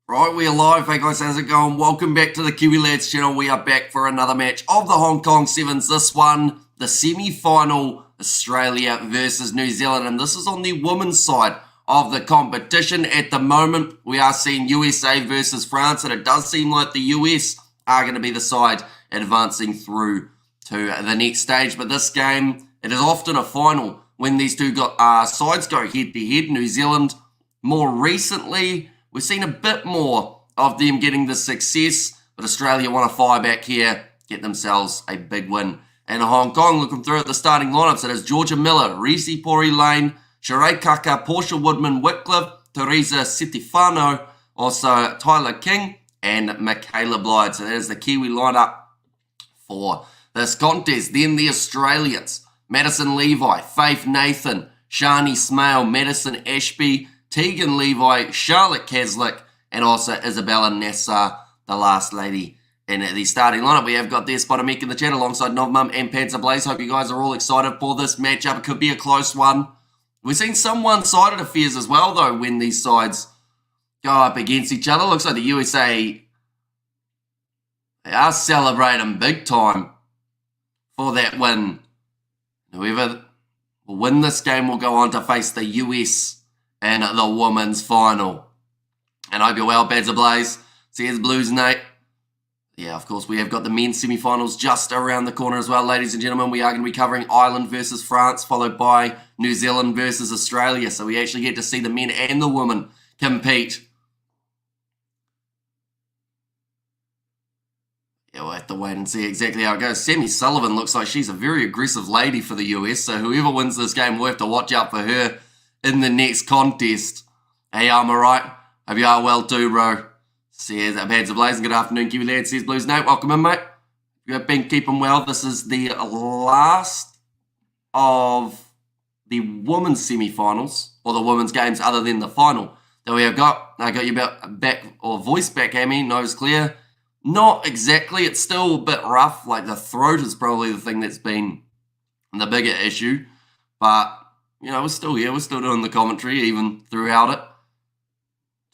Right, we are live. Hey guys, how's it going? Welcome back to the Kiwi Lads channel. We are back for another match of the Hong Kong Sevens. This one, the semi-final, Australia versus New Zealand. And this is on the women's side of the competition. At the moment, we are seeing USA versus France. And it does seem like the US are going to be the side advancing through to the next stage. But this game, it is often a final when these two sides go head-to-head. New Zealand, more recently, we've seen a bit more of them getting the success, but Australia want to fire back here, get themselves a big win. And Hong Kong, looking through at the starting lineups, it is Georgia Miller, Reese Pori Lane, Sheree Kaka, Portia Woodman Whitcliffe, Teresa Citifano, also Tyler King, and Michaela Blyde. So there's the Kiwi lineup for this contest. Then the Australians, Madison Levi, Faith Nathan, Shani Smale, Madison Ashby, Tegan Levi, Charlotte Caslick, and also Isabella Nassar, the last lady in the starting lineup. We have got there Spider-Meek in the chat alongside Novmum and Panzer Blaze. Hope you guys are all excited for this matchup. It could be a close one. We've seen some one-sided affairs as well, though, when these sides go up against each other. Looks like the USA, they are celebrating big time for that win. Whoever will win this game will go on to face the US and the women's final. And I hope you're well, Panzer Blaze. Says Blues Nate. Yeah, of course, we have got the men's semi-finals just around the corner as well, ladies and gentlemen. We are going to be covering Ireland versus France, followed by New Zealand versus Australia. So we actually get to see the men and the women compete. Yeah, we'll have to wait and see exactly how it goes. Sammy Sullivan looks like she's a very aggressive lady for the US, so whoever wins this game, we'll have to watch out for her in the next contest. Hey, am I right? Hope you are well too, bro. Says Panzer Blazing. Good afternoon, Kiwi Lad. Says Blues Nate. Welcome in, mate. You have been keeping well. This is the last of the women's semi-finals, or the women's games other than the final that we have got. I got you back, or voice back, Amy. Nose clear. Not exactly. It's still a bit rough. Like, the throat is probably the thing that's been the bigger issue. But you know, we're still here. We're still doing the commentary even throughout it.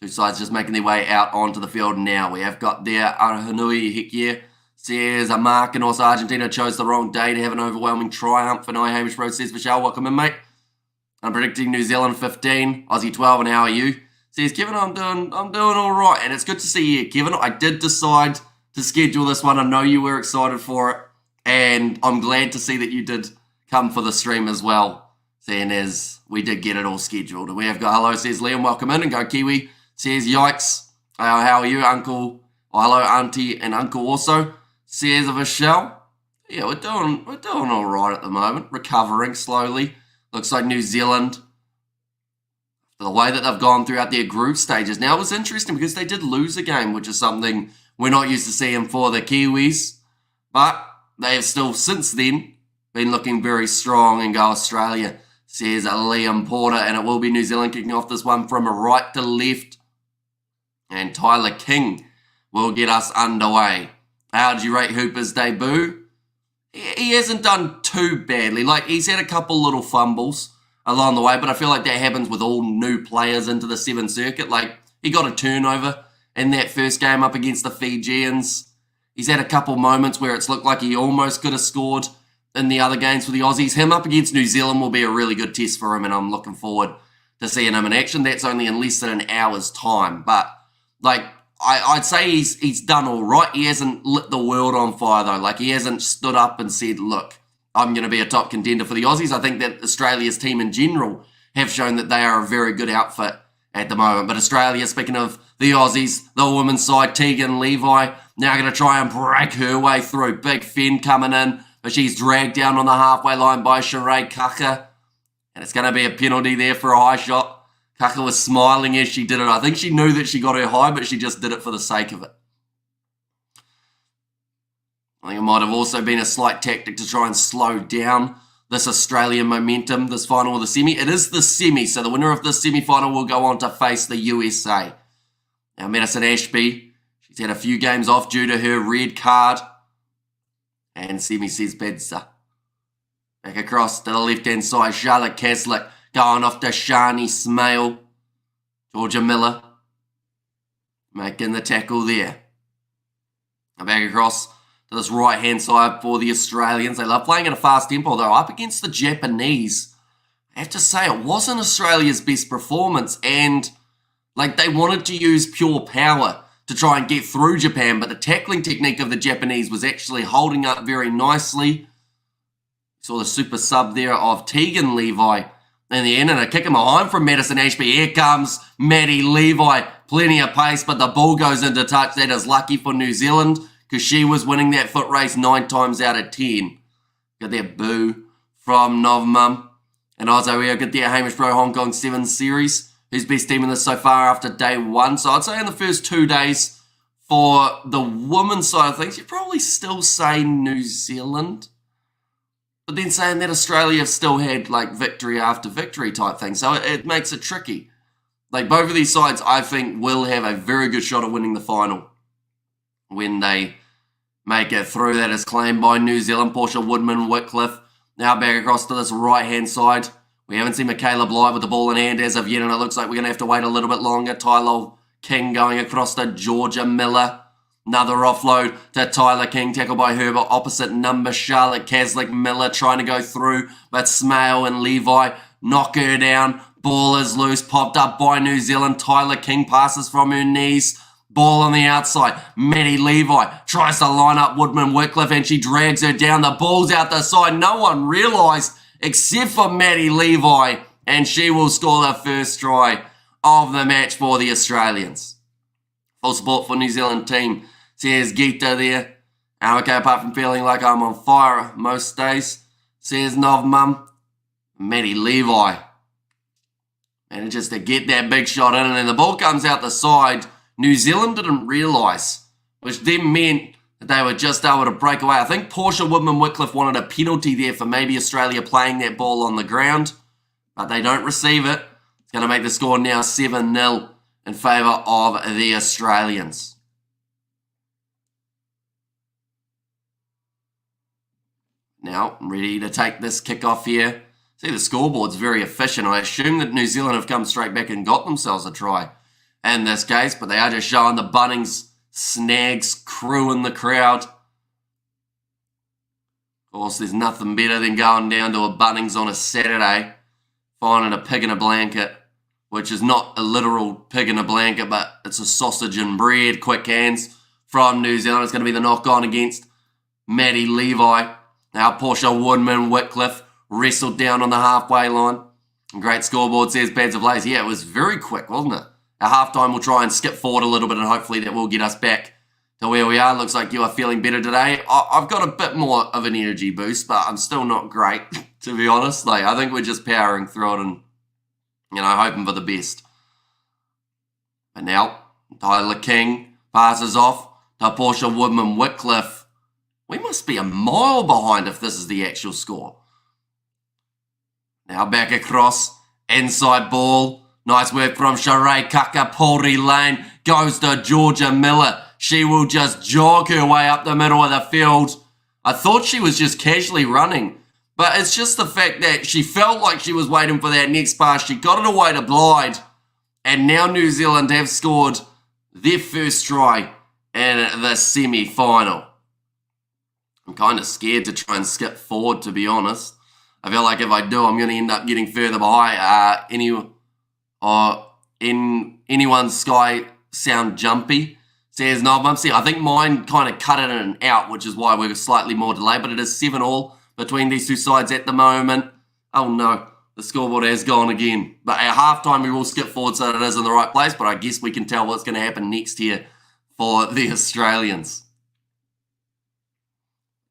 Two sides just making their way out onto the field now. We have got there Arhanui Hikia says a mark, and also Argentina chose the wrong day to have an overwhelming triumph. And I, Hamish Rose, says Michelle, welcome in, mate. I'm predicting New Zealand 15, Aussie 12, and how are you? Says Kevin, I'm doing all right, and it's good to see you, Kevin. I did decide to schedule this one. I know you were excited for it, and I'm glad to see that you did come for the stream as well. Seeing as we did get it all scheduled. And we have got hello, says Liam, welcome in, and go Kiwi. Says yikes. How are you, Uncle? Oh, hello, Auntie and Uncle also. Says Michelle. Yeah, we're doing all right at the moment. Recovering slowly. Looks like New Zealand, the way that they've gone throughout their group stages. Now, it was interesting because they did lose a game, which is something we're not used to seeing for the Kiwis. But they have still, since then, been looking very strong. And go Australia, says Liam Porter, and it will be New Zealand kicking off this one from right to left. And Tyler King will get us underway. How did you rate Hooper's debut? He hasn't done too badly. Like, he's had a couple little fumbles along the way, but I feel like that happens with all new players into the Seven Circuit. Like, he got a turnover in that first game up against the Fijians. He's had a couple moments where it's looked like he almost could have scored in the other games for the Aussies. Him up against New Zealand will be a really good test for him, and I'm looking forward to seeing him in action. That's only in less than an hour's time. But, like, I'd say he's done all right. He hasn't lit the world on fire, though. Like, he hasn't stood up and said, look, I'm going to be a top contender for the Aussies. I think that Australia's team in general have shown that they are a very good outfit at the moment. But Australia, speaking of the Aussies, the women's side, Tegan Levi, now going to try and break her way through. Big Fen coming in, but she's dragged down on the halfway line by Sheree Kaka. And it's going to be a penalty there for a high shot. Kaka was smiling as she did it. I think she knew that she got her high, but she just did it for the sake of it. I think it might have also been a slight tactic to try and slow down this Australian momentum, this final of the semi. It is the semi, so the winner of this semi-final will go on to face the USA. Now, Madison Ashby, she's had a few games off due to her red card. And Semi says Bedsa. Back across to the left-hand side, Charlotte Caslick going off to Shani Smale. Georgia Miller. making the tackle there. Back across to this right-hand side for the Australians. They love playing at a fast tempo, though. Up against the Japanese, I have to say it wasn't Australia's best performance, and they wanted to use pure power to try and get through Japan, but the tackling technique of the Japanese was actually holding up very nicely. Saw the super sub there of Tegan Levi in the end, and a kick him behind from Madison Ashby. Here comes Maddie Levi. Plenty of pace, but the ball goes into touch. That is lucky for New Zealand, because she was winning that foot race 9 times out of 10. Got that boo from Novmum. And also we got there Hamish Pro Hong Kong Sevens series. Who's best team in this so far after day 1? So I'd say in the first 2 days for the women's side of things, you'd probably still say New Zealand. But then saying that Australia have still had victory after victory type thing. So it makes it tricky. Both of these sides, I think, will have a very good shot at winning the final when they make it through. That is claimed by New Zealand. Portia Woodman-Whitcliffe now back across to this right-hand side. We haven't seen Michaela Bly with the ball in hand as of yet, and it looks like we're going to have to wait a little bit longer. Tyler King going across to Georgia Miller. Another offload to Tyler King, tackled by Herbert. Opposite number, Charlotte Caslick. Miller trying to go through, but Smale and Levi knock her down. Ball is loose, popped up by New Zealand. Tyler King passes from her knees. Ball on the outside. Maddie Levi tries to line up Woodman-Whitcliffe, and she drags her down. The ball's out the side. No one realised except for Maddie Levi, and she will score the first try of the match for the Australians. Full support for New Zealand team. Says Geeta there. Okay, apart from feeling like I'm on fire most days, says Novmum. Maddie Levi manages to get that big shot in, and then the ball comes out the side. New Zealand didn't realise, which then meant that they were just able to break away. I think Portia Woodman-Whitcliffe wanted a penalty there for maybe Australia playing that ball on the ground, but they don't receive it. It's going to make the score now 7-0 in favour of the Australians. Now, ready to take this kickoff here. See, the scoreboard's very efficient. I assume that New Zealand have come straight back and got themselves a try in this case, but they are just showing the Bunnings Snags crew in the crowd. Of course, there's nothing better than going down to a Bunnings on a Saturday, finding a pig in a blanket, which is not a literal pig in a blanket, but it's a sausage and bread. Quick hands from New Zealand. It's going to be the knock-on against Maddie Levi. Now Portia Woodman-Whitcliffe wrestled down on the halfway line. Great scoreboard, says Pads of Lace. Yeah, it was very quick, wasn't it? At halftime, we'll try and skip forward a little bit, and hopefully that will get us back to where we are. Looks like you are feeling better today. I've got a bit more of an energy boost, but I'm still not great, to be honest. I think we're just powering through it and, hoping for the best. But now, Tyler King passes off to Portia Woodman-Whitcliffe. We must be a mile behind if this is the actual score. Now back across, inside ball. Nice work from Sheree Kakapori Lane. Goes to Georgia Miller. She will just jog her way up the middle of the field. I thought she was just casually running, but it's just the fact that she felt like she was waiting for that next pass. She got it away to Blyde, and now New Zealand have scored their first try in the semi-final. I'm kind of scared to try and skip forward, to be honest. I feel like if I do, I'm going to end up getting further behind. Anyone's sky sound jumpy, says Novmum. See, I think mine kind of cut it in and out, which is why we're slightly more delayed, but it is 7-7 between these two sides at the moment. Oh no, the scoreboard has gone again. But at halftime, we will skip forward so that it is in the right place, but I guess we can tell what's going to happen next here for the Australians.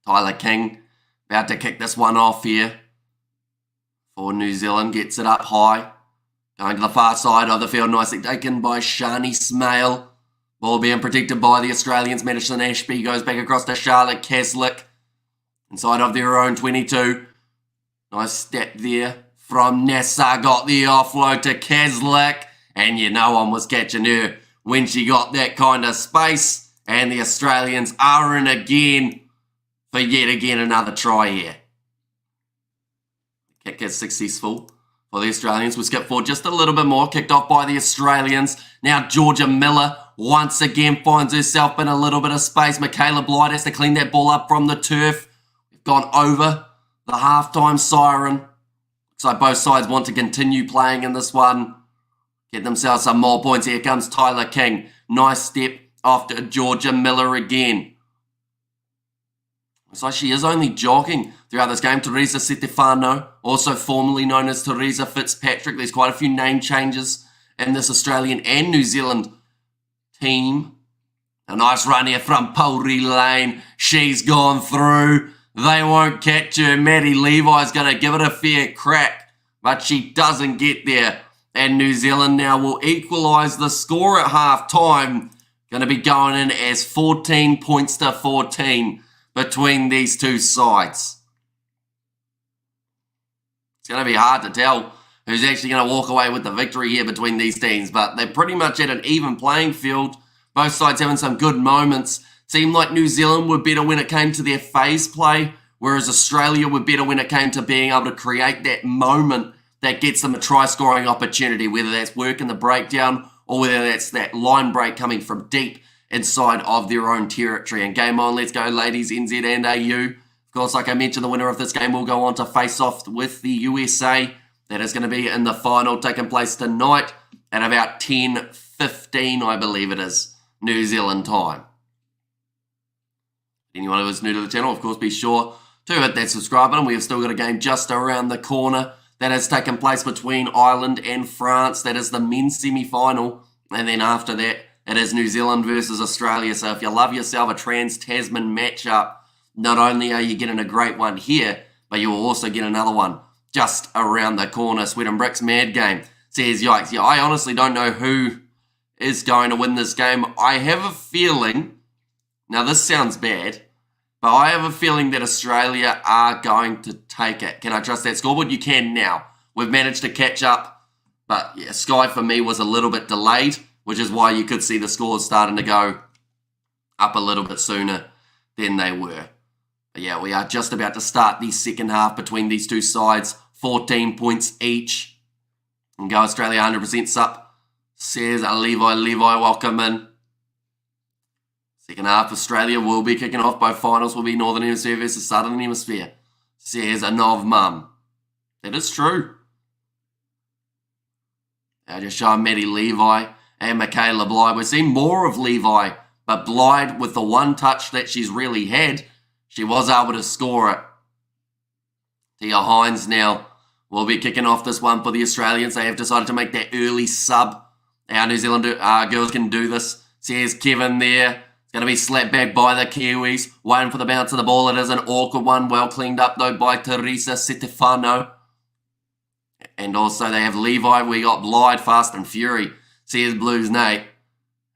Tyler King about to kick this one off here for New Zealand. Gets it up high. Going to the far side of the field. Nicely taken by Shani Smale. Ball being protected by the Australians. Madison Ashby goes back across to Charlotte Caslick. Inside of their own 22. Nice step there from Nassar. Got the offload to Caslick. And no one was catching her when she got that kind of space. And the Australians are in again for yet again another try here. Kick is successful for the Australians. We'll skip forward just a little bit more. Kicked off by the Australians. Now Georgia Miller once again finds herself in a little bit of space. Michaela Blythe has to clean that ball up from the turf. We've gone over the halftime siren. Looks like both sides want to continue playing in this one. Get themselves some more points. Here comes Tyler King. Nice step after Georgia Miller again. Looks like she is only jogging throughout this game. Teresa Stefano, also formerly known as Teresa Fitzpatrick. There's quite a few name changes in this Australian and New Zealand team. A nice run here from Parity Lane. She's gone through. They won't catch her. Maddie Levi's going to give it a fair crack, but she doesn't get there. And New Zealand now will equalise the score at half-time. Going to be going in as 14 points to 14 between these two sides. It's going to be hard to tell who's actually going to walk away with the victory here between these teams, but they're pretty much at an even playing field. Both sides having some good moments. Seemed like New Zealand were better when it came to their phase play, whereas Australia were better when it came to being able to create that moment that gets them a try-scoring opportunity, whether that's work in the breakdown or whether that's that line break coming from deep inside of their own territory. And game on, let's go, ladies, NZ and AU. Of course, like I mentioned, the winner of this game will go on to face off with the USA. That is going to be in the final, taking place tonight at about 10:15, I believe it is, New Zealand time. Anyone who is new to the channel, of course, be sure to hit that subscribe button. We have still got a game just around the corner that has taken place between Ireland and France. That is the men's semi-final. And then after that, it is New Zealand versus Australia. So if you love yourself a Trans-Tasman matchup, not only are you getting a great one here, but you will also get another one just around the corner. Sweat and Bricks Mad Game says, yikes. Yeah, I honestly don't know who is going to win this game. I have a feeling, now this sounds bad, but I have a feeling that Australia are going to take it. Can I trust that scoreboard? You can now. We've managed to catch up, but yeah, Sky for me was a little bit delayed, which is why you could see the scores starting to go up a little bit sooner than they were. But yeah, we are just about to start the second half between these two sides. 14 points each. And go Australia 100% sup, says Levi, welcome in. Second half, Australia will be kicking off. Both finals will be Northern Hemisphere versus Southern Hemisphere, says a Nov Mum. That is true. I just show Maddie Levi and Michaela Blythe. We're seeing more of Levi, but Blythe, with the one touch that she's really had, she was able to score it. Tia Hines now will be kicking off this one for the Australians. They have decided to make that early sub. Our New Zealand girls can do this. Says Kevin there. It's going to be slapped back by the Kiwis. Waiting for the bounce of the ball. It is an awkward one. Well cleaned up, though, by Teresa Stefano. And also they have Levi. We got Blythe, Fast and Fury. Says Blues Nate.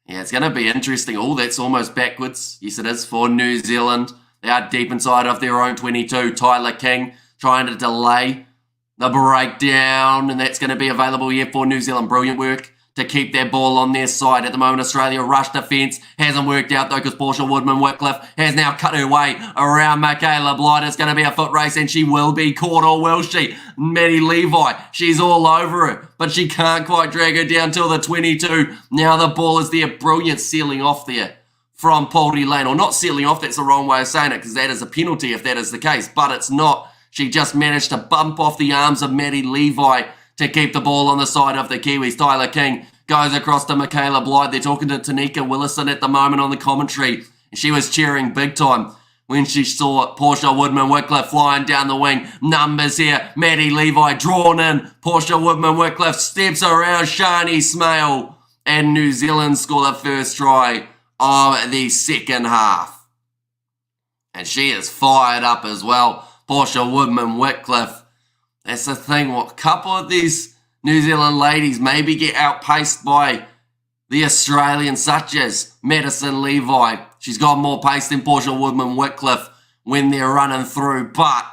Yeah, it's going to be interesting. Oh, that's almost backwards. Yes, it is for New Zealand. They are deep inside of their own 22. Tyler King trying to delay the breakdown, and that's going to be available here for New Zealand. Brilliant work to keep their ball on their side. At the moment, Australia rush defence. Hasn't worked out, though, because Portia Woodman-Whitcliffe has now cut her way around Michaela Blythe. It's going to be a foot race, and she will be caught, or will she? Maddie Levi, she's all over her, but she can't quite drag her down till the 22. Now the ball is there. Brilliant sealing off there from Poldy Lane. Or not sealing off, that's the wrong way of saying it, because that is a penalty if that is the case, but it's not. She just managed to bump off the arms of Maddie Levi to keep the ball on the side of the Kiwis. Tyler King goes across to Michaela Blythe. They're talking to Tanika Willison at the moment on the commentary. She was cheering big time when she saw Portia Woodman-Whitcliffe flying down the wing. Numbers here. Maddie Levi drawn in. Portia Woodman-Whitcliffe steps around Shani Smale. And New Zealand score the first try of the second half. And she is fired up as well. Portia Woodman-Whitcliffe. That's the thing. What couple of these New Zealand ladies maybe get outpaced by the Australians, such as Madison Levi. She's got more pace than Portia Woodman-Whitcliffe when they're running through, but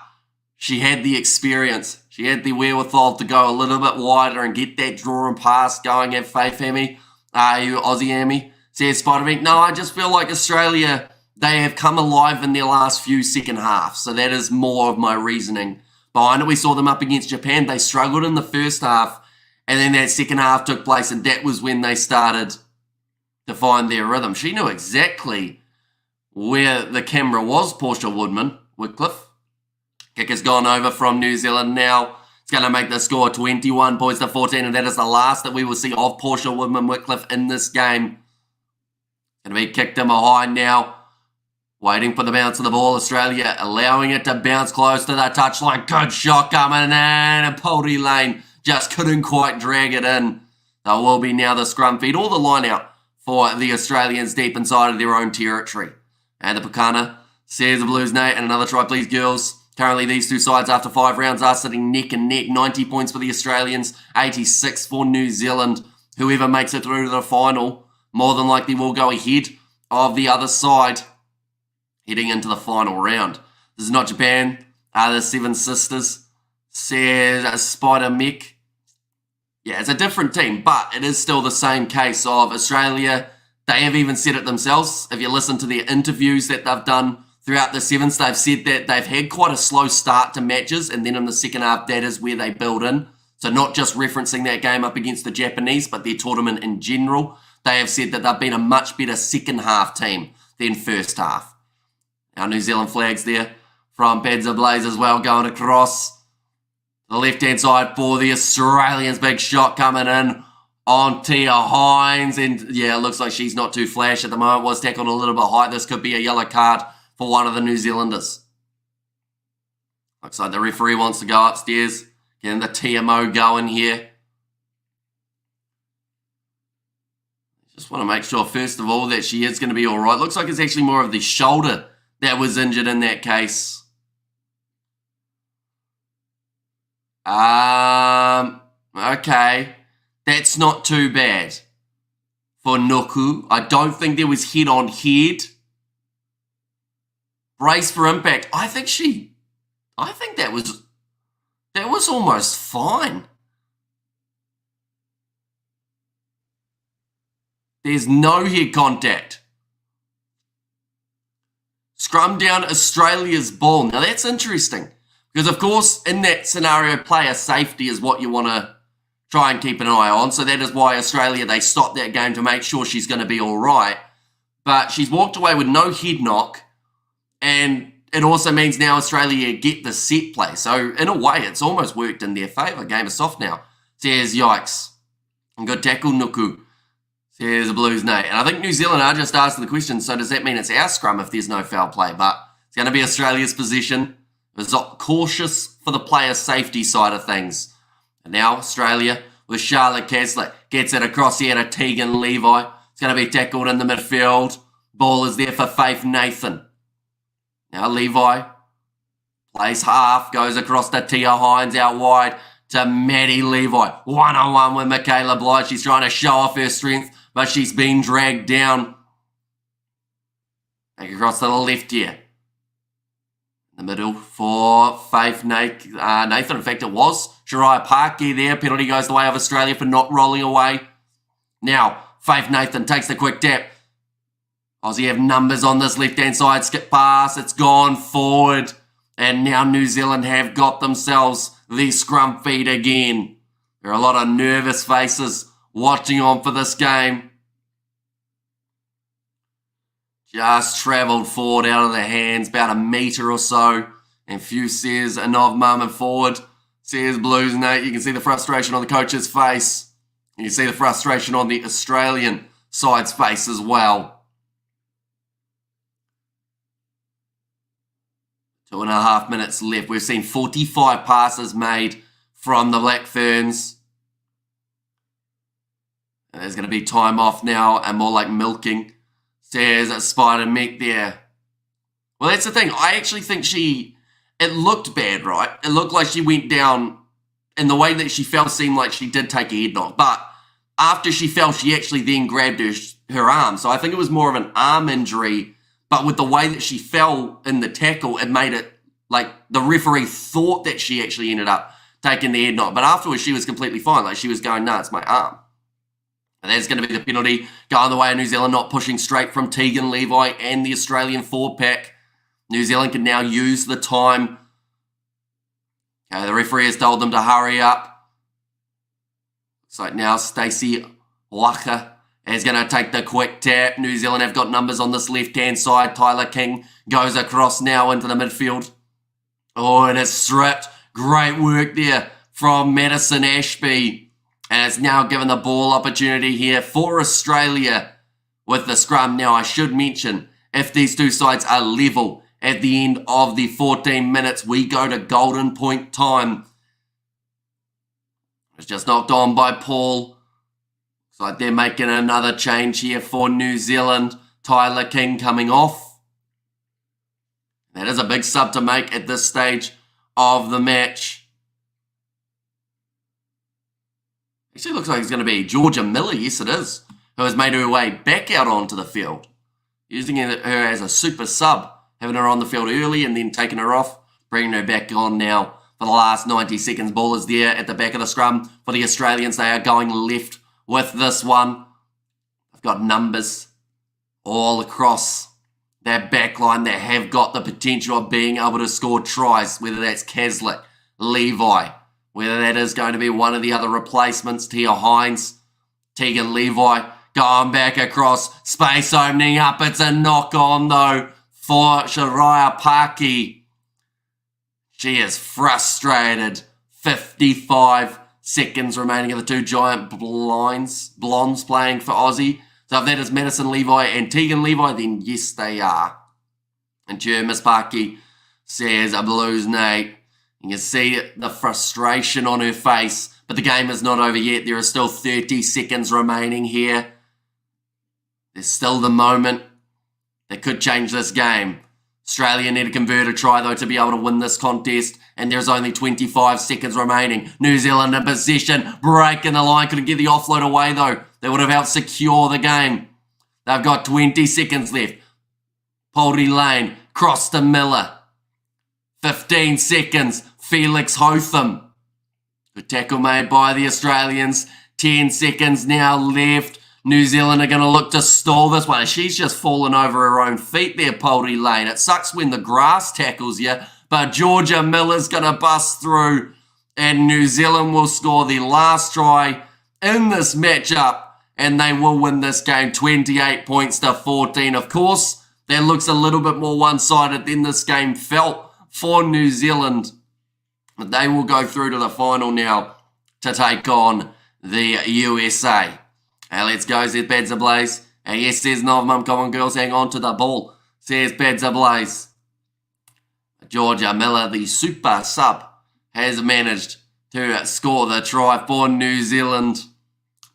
she had the experience. She had the wherewithal to go a little bit wider and get that draw and pass going at Faith Hemi. Aussie Amy says Spider-Man. No, I just feel like Australia, they have come alive in their last few second halves. So that is more of my reasoning Behind it, we saw them up against Japan. They struggled in the first half, and then that second half took place, and that was when they started to find their rhythm. She knew exactly where the camera was, Portia Wycliffe. Kick has gone over from New Zealand now. It's going to make the score 21 points to 14, and that is the last that we will see of Portia Wycliffe in this game. Going to be kicked in behind now. Waiting for the bounce of the ball. Australia allowing it to bounce close to the touchline. Good shot coming in, and Poldy Lane just couldn't quite drag it in. There will be now the scrum feed or the line out for the Australians deep inside of their own territory. And the Pukana says the Blues, Nate, and another try, please, girls. Currently, these two sides, after 5 rounds, are sitting neck and neck. 90 points for the Australians, 86 for New Zealand. Whoever makes it through to the final, more than likely will go ahead of the other side, heading into the final round. This is not Japan. The Seven Sisters, says Spider Mech. Yeah, it's a different team, but it is still the same case of Australia. They have even said it themselves. If you listen to their interviews that they've done throughout the Sevens, they've said that they've had quite a slow start to matches, and then in the second half, that is where they build in. So not just referencing that game up against the Japanese, but their tournament in general. They have said that they've been a much better second half team than first half. Our New Zealand flags there from Panzer Blaze as well, going across the left-hand side for the Australians. Big shot coming in on Tia Hines. And yeah, it looks like she's not too flash at the moment. Was tackled a little bit high. This could be a yellow card for one of the New Zealanders. Looks like the referee wants to go upstairs. Getting the TMO going here. Just want to make sure, first of all, that she is going to be all right. Looks like it's actually more of the shoulder that was injured in that case. Okay. That's not too bad for Nuku. I don't think there was head on head. Brace for impact. I think that was almost fine. There's no head contact. Scrum down Australia's ball. Now that's interesting. Because, of course, in that scenario, player safety is what you want to try and keep an eye on. So that is why Australia, they stopped that game to make sure she's going to be all right. But she's walked away with no head knock. And it also means now Australia get the set play. So, in a way, it's almost worked in their favour. Game is soft now. Says, yikes. Good tackle, Nuku. Says the Blues, Nate. And I think New Zealand are just asking the question, so does that mean it's our scrum if there's no foul play? But it's going to be Australia's position. Was cautious for the player safety side of things. And now Australia with Charlotte Caslick gets it across here to Tegan Levi. It's going to be tackled in the midfield. Ball is there for Faith Nathan. Now Levi plays half, goes across to Tia Hines out wide to Maddie Levi. One-on-one with Michaela Blythe. She's trying to show off her strength, but she's been dragged down. Take across to the left here. In the middle for Faith Nathan. In fact, it was Shariah Parkey there. Penalty goes the way of Australia for not rolling away. Now, Faith Nathan takes the quick tap. Aussie have numbers on this left-hand side. Skip pass. It's gone forward. And now New Zealand have got themselves the scrum feed again. There are a lot of nervous faces watching on for this game. Just travelled forward out of the hands, about a metre or so. And Few says, Anov moment forward. Says Blues, Nate. You can see the frustration on the coach's face. You can see the frustration on the Australian side's face as well. 2.5 minutes left. We've seen 45 passes made from the Black Ferns. And there's going to be time off now and more like milking. Says Spider Mech there. Well, that's the thing. I actually think it looked bad, right? It looked like she went down, and the way that she fell seemed like she did take a head knock. But after she fell, she actually then grabbed her arm. So I think it was more of an arm injury. But with the way that she fell in the tackle, it made it like the referee thought that she actually ended up taking the head knock. But afterwards, she was completely fine. Like she was going, nah, it's my arm. And that's going to be the penalty going the way of New Zealand, not pushing straight from Tegan Levi and the Australian forward pack. New Zealand can now use the time. Okay, the referee has told them to hurry up. Looks like now Stacey Waka is going to take the quick tap. New Zealand have got numbers on this left-hand side. Tyler King goes across now into the midfield. Oh, and it's stripped. Great work there from Madison Ashby. And it's now given the ball opportunity here for Australia with the scrum. Now, I should mention, if these two sides are level at the end of the 14 minutes, we go to golden point time. It's just knocked on by Paul. Looks like they're making another change here for New Zealand. Tyler King coming off. That is a big sub to make at this stage of the match. Actually looks like it's going to be Georgia Miller, yes it is, who has made her way back out onto the field. Using her as a super sub, having her on the field early and then taking her off, bringing her back on now for the last 90 seconds. Ball is there at the back of the scrum for the Australians. They are going left with this one. They've got numbers all across their back line that have got the potential of being able to score tries, whether that's Caslick, Levi, whether that is going to be one of the other replacements, Tia Hines, Tegan Levi, going back across, space opening up. It's a knock on though for Shariah Parky. She is frustrated. 55 seconds remaining of the two giant blondes playing for Aussie. So if that is Madison Levi and Tegan Levi, then yes, they are. And Miss Parky says a Blues Nate. You can see the frustration on her face, but the game is not over yet. There are still 30 seconds remaining here. There's still the moment that could change this game. Australia need to convert a try, though, to be able to win this contest, and there's only 25 seconds remaining. New Zealand in possession, breaking the line. Couldn't get the offload away, though. They would have helped secure the game. They've got 20 seconds left. Poldy Lane, cross to Miller. 15 seconds, Felix Hotham. Good tackle made by the Australians. 10 seconds now left. New Zealand are going to look to stall this one. She's just fallen over her own feet there, Poldy Lane. It sucks when the grass tackles you, but Georgia Miller's going to bust through, and New Zealand will score the last try in this matchup, and they will win this game 28 points to 14. Of course, that looks a little bit more one-sided than this game felt for New Zealand, but they will go through to the final now to take on the USA. And let's go, says Pads Ablaze. And yes, says Nov Mum, come on girls, hang on to the ball, says Pads Ablaze. Georgia Miller, the super sub, has managed to score the try for New Zealand.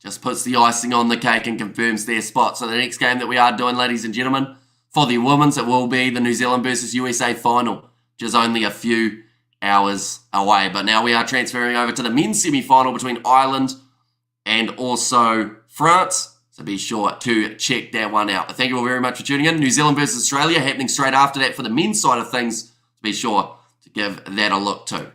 Just puts the icing on the cake and confirms their spot. So the next game that we are doing, ladies and gentlemen, for the women's, it will be the New Zealand versus USA final, which is only a few hours away. But now we are transferring over to the men's semi-final between Ireland and also France. So be sure to check that one out. But thank you all very much for tuning in. New Zealand versus Australia happening straight after that for the men's side of things. Be sure to give that a look too.